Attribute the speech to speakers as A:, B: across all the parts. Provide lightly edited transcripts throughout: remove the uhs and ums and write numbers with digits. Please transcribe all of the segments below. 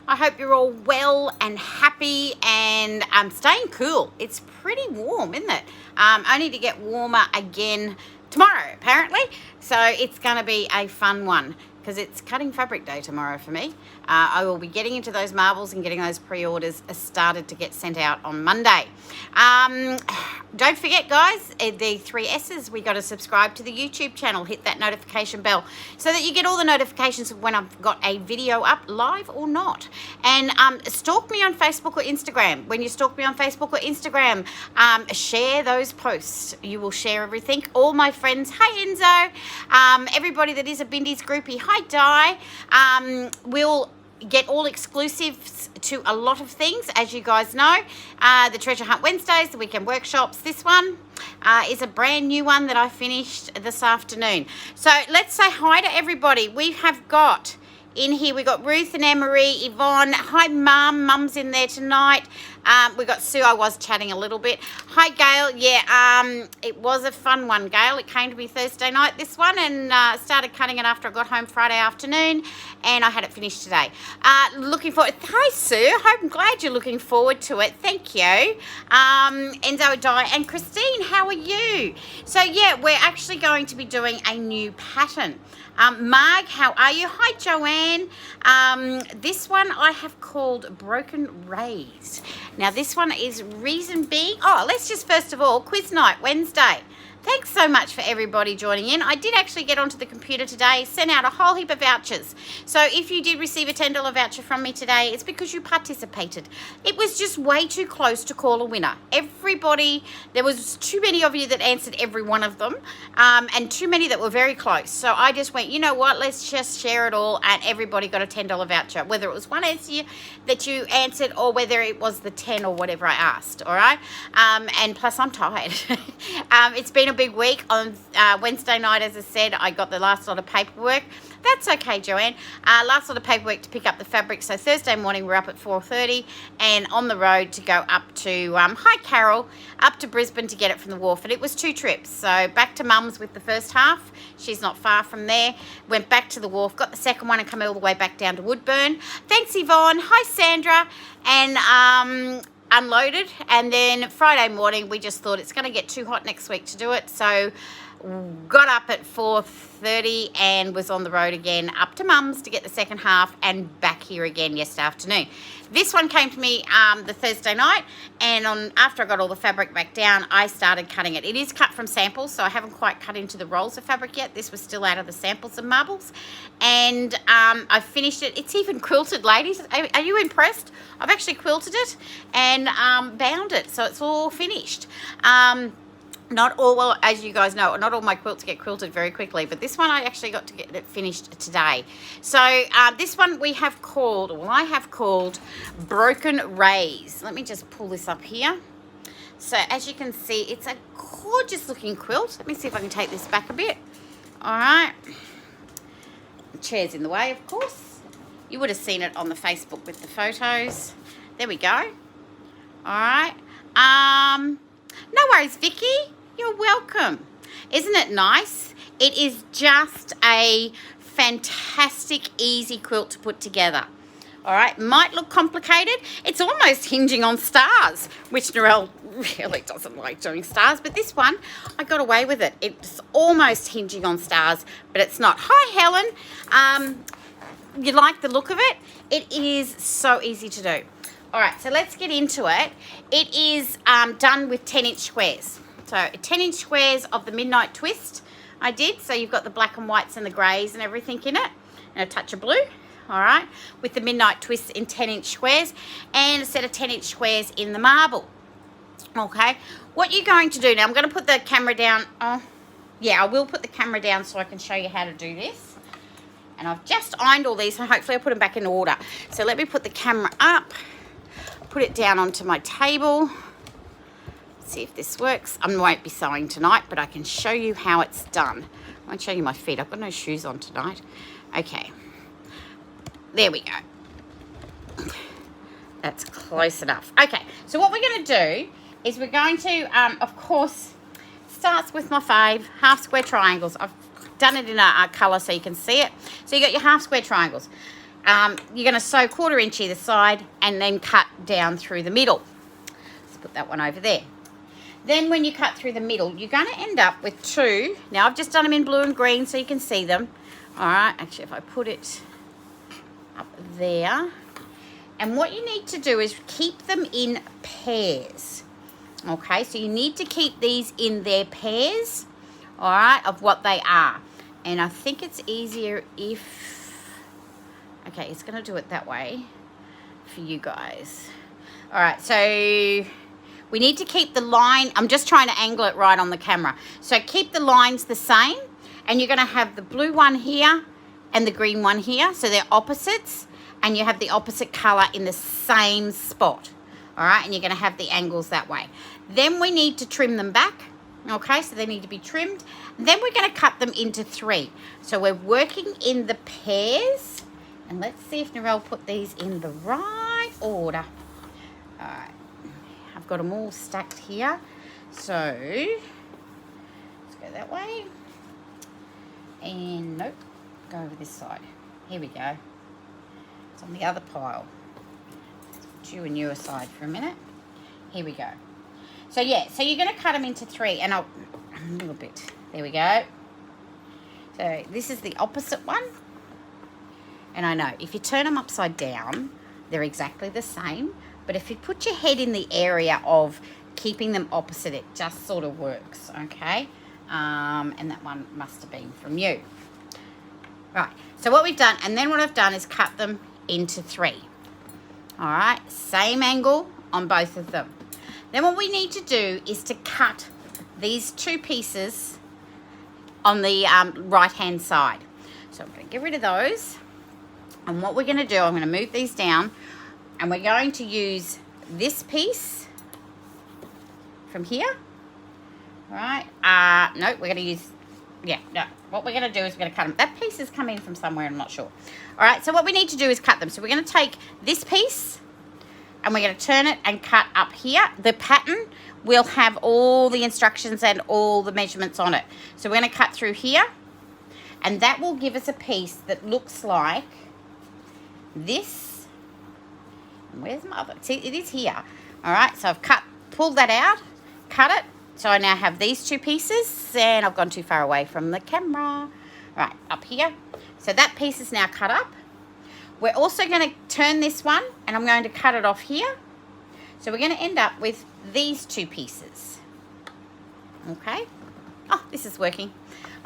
A: I hope you're all well and happy and staying cool. It's pretty warm, isn't it? Only to get warmer again tomorrow, apparently. So it's going to be a fun one because it's cutting fabric day tomorrow for me. I will be getting into those marbles and getting those pre-orders started to get sent out on Monday. Don't forget, guys, the 3 S's, we got to subscribe to the YouTube channel, hit that notification bell so that you get all the notifications of when I've got a video up, live or not. And stalk me on Facebook or Instagram. When you stalk me on Facebook or Instagram, share those posts. You will share everything. All my friends, hi Enzo, everybody that is a Bindies groupie, hi Di, will get all exclusives to a lot of things, as you guys know. The Treasure Hunt Wednesdays, the weekend workshops. This one is a brand new one that I finished this afternoon. So let's say hi to everybody. We have got in here, we got Ruth and Emery, Yvonne. Hi, Mum. Mum's in there tonight. We got Sue. I was chatting a little bit. Hi, Gail. Yeah, it was a fun one, Gail. It came to me Thursday night, this one, and started cutting it after I got home Friday afternoon, and I had it finished today. Looking forward. Hi, Sue. I'm glad you're looking forward to it. Thank you. Enzo, Di, and Christine, how are you? So, yeah, we're actually going to be doing a new pattern. Marg, how are you? Hi, Joanne. This one I have called Broken Rays. Now, this one is reason being, let's just first of all, quiz night, Wednesday. Thanks so much for everybody joining in. I did actually get onto the computer today, sent out a whole heap of vouchers. So if you did receive a $10 voucher from me today, it's because you participated. It was just way too close to call a winner. Everybody, there was too many of you that answered every one of them, and too many that were very close. So I just went, you know what, let's just share it all, and everybody got a $10 voucher, whether it was one answer that you answered or whether it was the 10 or whatever I asked, all right? And plus I'm tired. It's been a big week. On Wednesday night, as I said, I got the last lot of paperwork. That's okay, Joanne. Last lot of paperwork to pick up the fabric. So Thursday morning we're up at 4:30 and on the road to go up to, hi Carol, up to Brisbane to get it from the wharf. And it was 2 trips. So back to Mum's with the first half. She's not far from there. Went back to the wharf, got the second one and come all the way back down to Woodburn. Thanks, Yvonne. Hi, Sandra. And unloaded, and then Friday morning we just thought it's going to get too hot next week to do it, so got up at 4:30 and was on the road again up to Mum's to get the second half and back here again yesterday afternoon. This one came to me the Thursday night, and after I got all the fabric back down, I started cutting it. It is cut from samples, so I haven't quite cut into the rolls of fabric yet. This was still out of the samples of marbles, and I finished it. It's even quilted, ladies. Are you impressed? I've actually quilted it and bound it, so it's all finished. Not all, well, as you guys know, not all my quilts get quilted very quickly, but this one I actually got to get it finished today. So this one I have called Broken Rays. Let me just pull this up here. So as you can see, it's a gorgeous looking quilt. Let me see if I can take this back a bit. All right. The chair's in the way, of course. You would have seen it on the Facebook with the photos. There we go. All right. No worries, Vicky. You're welcome. Isn't it nice? It is just a fantastic, easy quilt to put together. All right, might look complicated. It's almost hinging on stars, which Narelle really doesn't like doing stars, but this one, I got away with it. It's almost hinging on stars, but it's not. Hi, Helen. You like the look of it? It is so easy to do. All right, so let's get into it. It is done with 10-inch squares. So 10-inch squares of the Midnight Twist I did. So you've got the black and whites and the greys and everything in it. And a touch of blue, all right, with the Midnight Twist in 10-inch squares and a set of 10-inch squares in the marble. Okay, what you're going to do now, I'm going to put the camera down. Oh, yeah, I will put the camera down so I can show you how to do this. And I've just ironed all these, so hopefully I'll put them back in order. So let me put the camera up. Put it down onto my table. See if this works. I won't be sewing tonight, but I can show you how it's done. I won't show you my feet. I've got no shoes on tonight. Okay. There we go. That's close enough. Okay, so what we're going to do is we're going to, of course, starts with my fave, half square triangles. I've done it in a colour so you can see it. So you got your half square triangles. you're going to sew 1/4 inch either side and then cut down through the middle. Let's put that one over there. Then when you cut through the middle, you're going to end up with 2. Now, I've just done them in blue and green so you can see them. All right, actually, if I put it up there. And what you need to do is keep them in pairs. Okay, so you need to keep these in their pairs, all right, of what they are. And I think it's easier if... Okay, it's going to do it that way for you guys. All right, so... We need to keep the line, I'm just trying to angle it right on the camera. So keep the lines the same, and you're going to have the blue one here and the green one here. So they're opposites, and you have the opposite colour in the same spot. All right, and you're going to have the angles that way. Then we need to trim them back. Okay, so they need to be trimmed. Then we're going to cut them into 3. So we're working in the pairs. And let's see if Narelle put these in the right order. All right. I've got them all stacked here, so let's go that way, and nope, go over this side. Here we go. It's on the other pile. Let's put you and you aside for a minute. Here we go. So yeah, so you're going to cut them into 3, and a little bit. There we go. So this is the opposite one, and I know if you turn them upside down, they're exactly the same. But if you put your head in the area of keeping them opposite, it just sort of works, okay? And that one must have been from you. Right, so what we've done, and then what I've done is cut them into 3. All right, same angle on both of them. Then what we need to do is to cut these 2 pieces on the right-hand side. So I'm going to get rid of those. And what we're going to do, I'm going to move these down. And we're going to use this piece from here, right? No, we're going to use, yeah, no. What we're going to do is we're going to cut them. That piece has come in from somewhere, I'm not sure. All right, so what we need to do is cut them. So we're going to take this piece and we're going to turn it and cut up here. The pattern will have all the instructions and all the measurements on it. So we're going to cut through here, and that will give us a piece that looks like this. Where's my other? See, it is here. All right, so I've pulled that out, cut it. So I now have these 2 pieces, and I've gone too far away from the camera. Right, up here. So that piece is now cut up. We're also going to turn this one, and I'm going to cut it off here. So we're going to end up with these 2 pieces. Okay. Oh, this is working.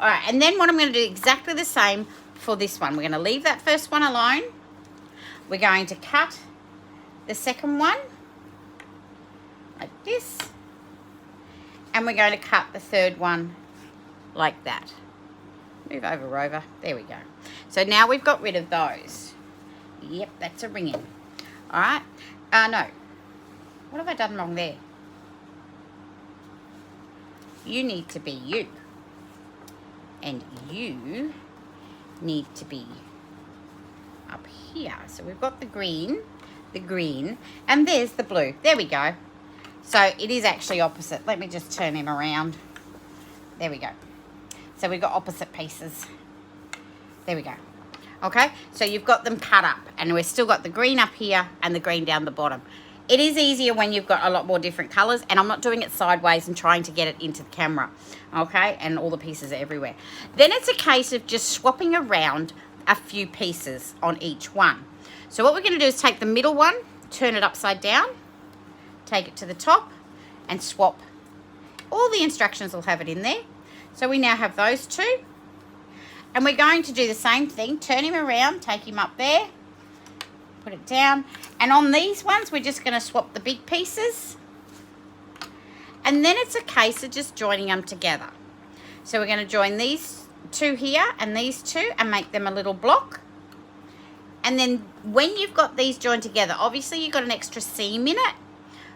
A: All right, and then what I'm going to do exactly the same for this one. We're going to leave that first one alone. We're going to cut the second one like this, and we're going to cut the third one like that. Move over, Rover. There we go. So now we've got rid of those. Yep, that's a ring-in. All right. No. What have I done wrong there? You need to be you. And you need to be up here. So we've got the green, and there's the blue. There we go. So it is actually opposite. Let me just turn him around. There we go. So we've got opposite pieces. There we go. Okay, so you've got them cut up, and we've still got the green up here and the green down the bottom. It is easier when you've got a lot more different colours, and I'm not doing it sideways and trying to get it into the camera, okay, and all the pieces are everywhere. Then it's a case of just swapping around a few pieces on each one. So what we're going to do is take the middle one, turn it upside down, take it to the top, and swap. All the instructions will have it in there. So we now have those 2. And we're going to do the same thing. Turn him around, take him up there, put it down. And on these ones, we're just going to swap the big pieces. And then it's a case of just joining them together. So we're going to join these 2 here and these 2 and make them a little block. And then when you've got these joined together, obviously you've got an extra seam in it,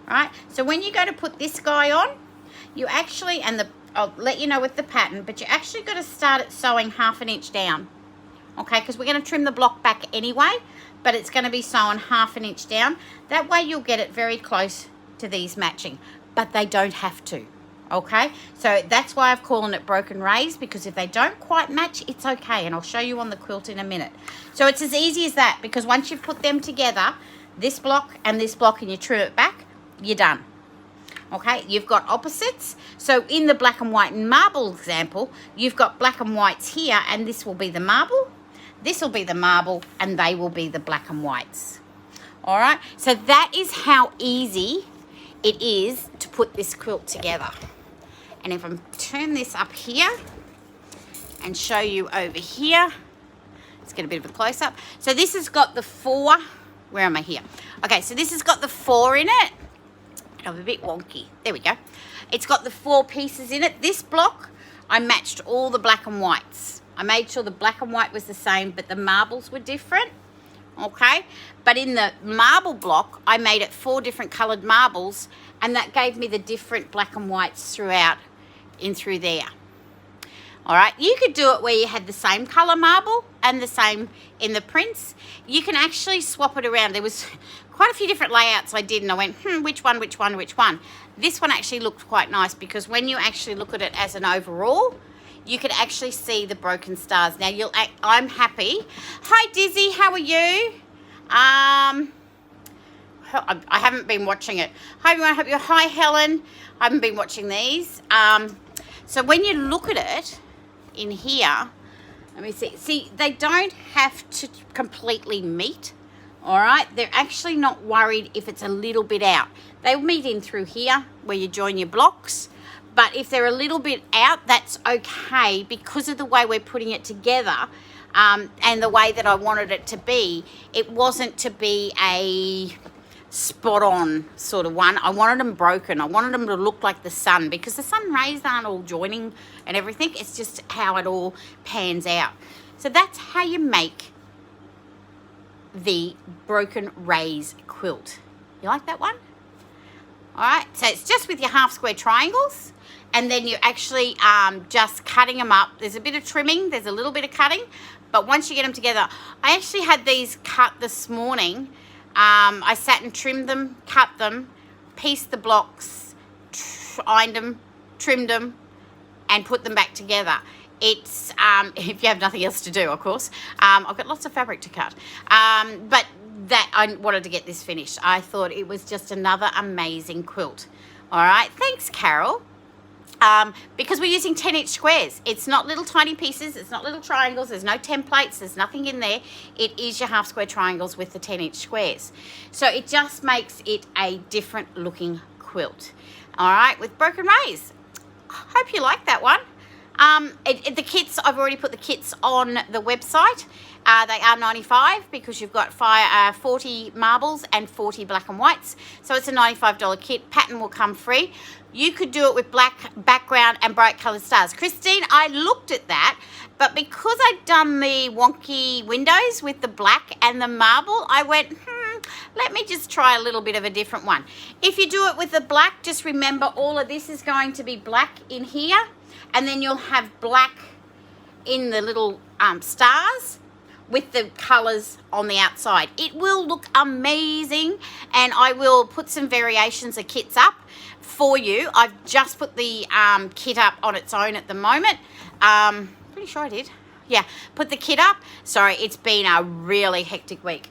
A: right? So when you go to put this guy on, you actually, I'll let you know with the pattern, but you actually got to start it sewing 1/2 inch down, okay? Because we're going to trim the block back anyway, but it's going to be sewn 1/2 inch down. That way you'll get it very close to these matching, but they don't have to, Okay, so that's why I've called it broken rays, because if they don't quite match, it's okay, and I'll show you on the quilt in a minute. So it's as easy as that, because once you put them together, this block, and you trim it back, you're done. Okay, you've got opposites. So in the black and white marble example, you've got black and whites here, and this will be the marble, this will be the marble, and they will be the black and whites. All right, so that is how easy it is to put this quilt together. And if I turn this up here and show you over here, let's get a bit of a close-up. So this has got the 4, where am I here? Okay, so this has got the 4 in it. I'm a bit wonky. There we go. It's got the 4 pieces in it. This block, I matched all the black and whites. I made sure the black and white was the same, but the marbles were different. Okay, but in the marble block, I made it 4 different coloured marbles, and that gave me the different black and whites throughout in through there. All right, you could do it where you had the same colour marble and the same in the prints. You can actually swap it around. There was quite a few different layouts I did, and I went, which one? This one actually looked quite nice, because when you actually look at it as an overall, you could actually see the broken stars. Now, I'm happy. Hi, Dizzy, how are you? I haven't been watching it. Hi, everyone, hi, Helen. I haven't been watching these. So when you look at it in here, let me see. See, they don't have to completely meet, all right? They're actually not worried if it's a little bit out. They'll meet in through here where you join your blocks. But if they're a little bit out, that's okay, because of the way we're putting it together, and the way that I wanted it to be. It wasn't to be a spot on sort of one. I wanted them broken. I wanted them to look like the sun, because the sun rays aren't all joining and everything. It's just how it all pans out. So that's how you make the broken rays quilt. You like that one? All right, so it's just with your half square triangles, and then you're actually just cutting them up. There's a bit of trimming, there's a little bit of cutting, but once you get them together, I actually had these cut this morning. I sat and trimmed them, cut them, pieced the blocks, ironed them, trimmed them, and put them back together. It's, if you have nothing else to do, of course. I've got lots of fabric to cut. But that, I wanted to get this finished. I thought it was just another amazing quilt. All right, thanks, Carol. Because we're using 10-inch squares. It's not little tiny pieces. It's not little triangles. There's no templates. There's nothing in there. It is your half square triangles with the 10-inch squares. So it just makes it a different looking quilt. All right, with broken rays. Hope you like that one. The kits, I've already put the kits on the website. They are $95, because you've got 40 marbles and 40 black and whites. So it's a $95 kit. Pattern will come free. You could do it with black background and bright coloured stars. Christine, I looked at that, but because I'd done the wonky windows with the black and the marble, I went, let me just try a little bit of a different one. If you do it with the black, just remember all of this is going to be black in here, and then you'll have black in the little stars with the colours on the outside. It will look amazing, and I will put some variations of kits up for you. I've just put the kit up on its own at the moment. Pretty sure I did. Yeah, put the kit up. Sorry, it's been a really hectic week.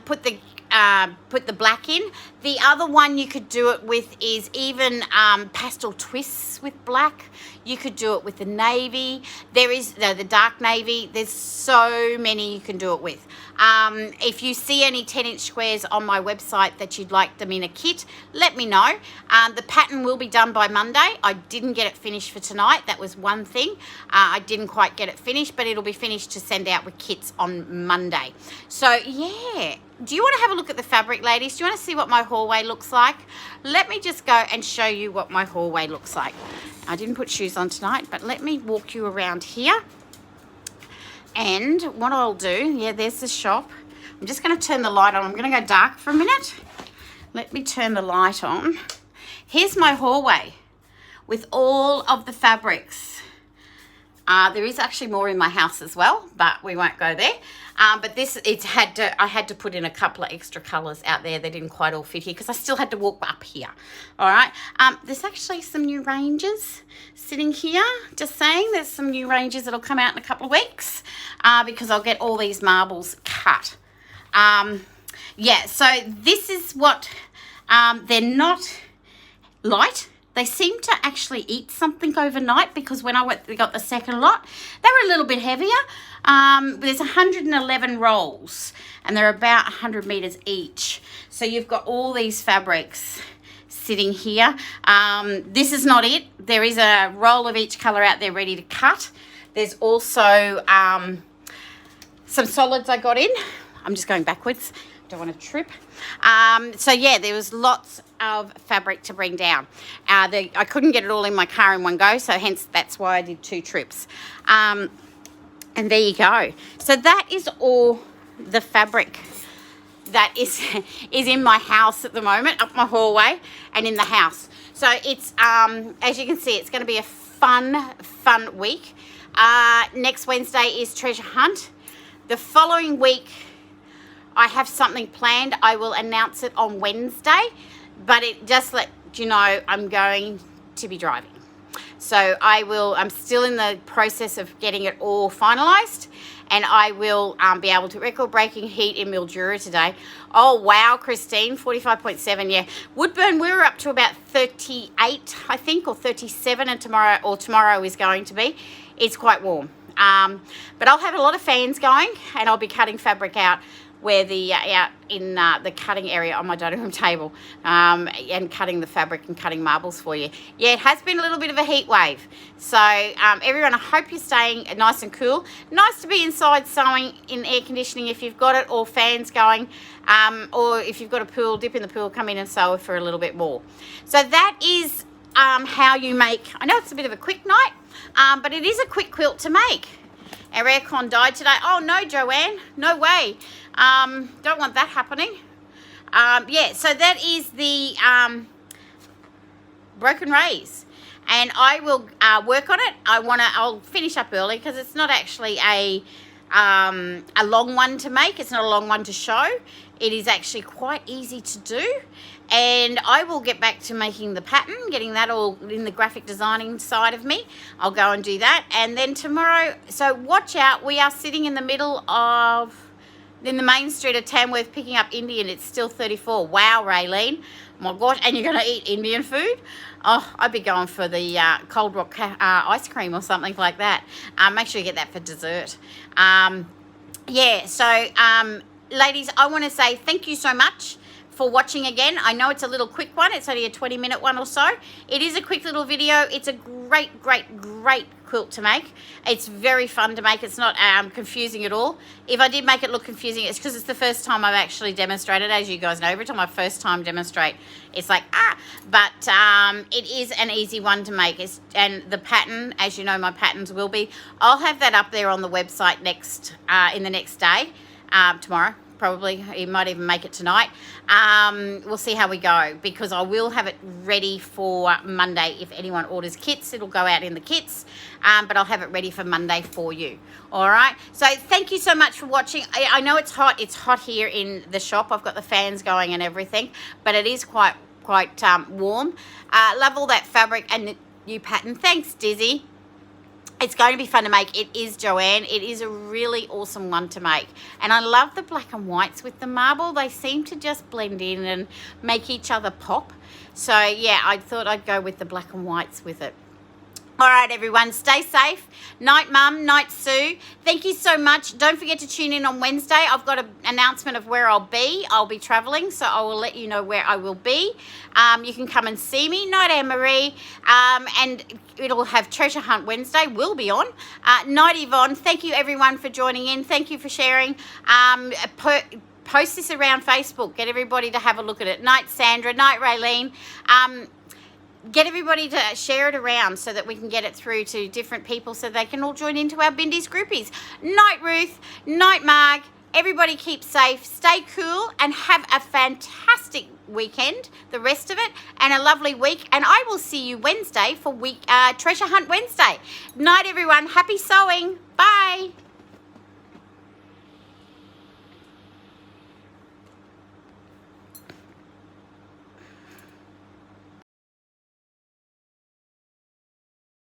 A: Put the black in. The other one you could do it with is even pastel twists with black. You could do it with the navy. There is the dark navy. There's so many you can do it with. If you see any 10-inch squares on my website that you'd like them in a kit, let me know. The pattern will be done by Monday. I didn't get it finished for tonight. That was one thing. I didn't quite get it finished, but it'll be finished to send out with kits on Monday. So, yeah. Do you want to have a look at the fabric, ladies? Do you want to see what my hallway looks like? Let me just go and show you what my hallway looks like. I didn't put shoes on tonight, but let me walk you around here. And what I'll do, yeah, there's the shop. I'm just going to turn the light on. I'm going to go dark for a minute. Let me turn the light on. Here's my hallway with all of the fabrics. There is actually more in my house as well, but we won't go there. But this, I had to put in a couple of extra colours out there. They didn't quite all fit here because I still had to walk up here. All right. There's actually some new ranges sitting here. Just saying, there's some new ranges that'll come out in a couple of weeks because I'll get all these marbles cut. Yeah, so this is what, they're not light. They seem to actually eat something overnight because when we got the second lot, they were a little bit heavier. There's 111 rolls and they're about 100 meters each. So you've got all these fabrics sitting here. This is not it. There is a roll of each color out there ready to cut. There's also some solids I got in. I'm just going backwards. Don't want to trip. So yeah, there was lots of fabric to bring down. I couldn't get it all in my car in one go, so hence that's why I did 2 trips. And there you go. So that is all the fabric that is in my house at the moment, up my hallway and in the house. So it's as you can see, it's going to be a fun week. Next Wednesday is treasure hunt. The following week I have something planned. I will announce it on Wednesday, but it just let you know I'm going to be driving. So I'm still in the process of getting it all finalised, and I will be able to record-breaking heat in Mildura today. Oh, wow, Christine, 45.7, yeah. Woodburn, we were up to about 38, I think, or 37, and tomorrow is going to be. It's quite warm. But I'll have a lot of fans going, and I'll be cutting fabric out where out in the cutting area on my dining room table, and cutting the fabric and cutting marbles for you. Yeah, it has been a little bit of a heat wave. So everyone, I hope you're staying nice and cool. Nice to be inside sewing in air conditioning if you've got it, or fans going, or if you've got a pool, dip in the pool, come in and sew for a little bit more. So that is how you make, I know it's a bit of a quick night, but it is a quick quilt to make. Our aircon died today. Oh no, Joanne, no way. Don't want that happening. Yeah, so that is the broken rays, and I will work on it. I'll finish up early because it's not actually a long one to make. It's not a long one to show. It is actually quite easy to do, and I will get back to making the pattern, getting that all in the graphic designing side of me. I'll go and do that, and then tomorrow, so watch out, we are sitting in the middle of, in the main street of Tamworth, picking up Indian. It's still 34. Wow, Raylene. My gosh, and you're going to eat Indian food? Oh, I'd be going for the Cold Rock ice cream or something like that. Make sure you get that for dessert. Yeah, so ladies, I want to say thank you so much for watching again. I know it's a little quick one. It's only a 20-minute one or so. It is a quick little video. It's a great quilt to make. It's very fun to make. It's not confusing at all. If I did make it look confusing, it's because it's the first time I've actually demonstrated. As you guys know, every time I first time demonstrate, it's like, but it is an easy one to make. And the pattern, as you know, my patterns will be, I'll have that up there on the website in the next day, tomorrow. Probably, you might even make it tonight. We'll see how we go, because I will have it ready for Monday. If anyone orders kits, it'll go out in the kits, but I'll have it ready for Monday for you. All right, so thank you so much for watching. I know it's hot here in the shop. I've got the fans going and everything, but it is quite warm. Love all that fabric and the new pattern. Thanks, Dizzy. It's going to be fun to make. It is, Joanne. It is a really awesome one to make. And I love the black and whites with the marble. They seem to just blend in and make each other pop. So, yeah, I thought I'd go with the black and whites with it. All right, everyone, stay safe. Night, Mum. Night, Sue. Thank you so much. Don't forget to tune in on Wednesday. I've got an announcement of where I'll be. I'll be traveling, so I will let you know where I will be. You can come and see me. Night, Anne-Marie. And it'll have Treasure Hunt Wednesday. Will be on. Night, Yvonne. Thank you, everyone, for joining in. Thank you for sharing. Post this around Facebook. Get everybody to have a look at it. Night, Sandra. Night, Raylene. Get everybody to share it around so that we can get it through to different people so they can all join into our Bindies groupies. Night, Ruth. Night, Marg. Everybody keep safe, stay cool, and have a fantastic weekend, the rest of it, and a lovely week. And I will see you Wednesday for Treasure Hunt Wednesday. Night, everyone. Happy sewing. Bye.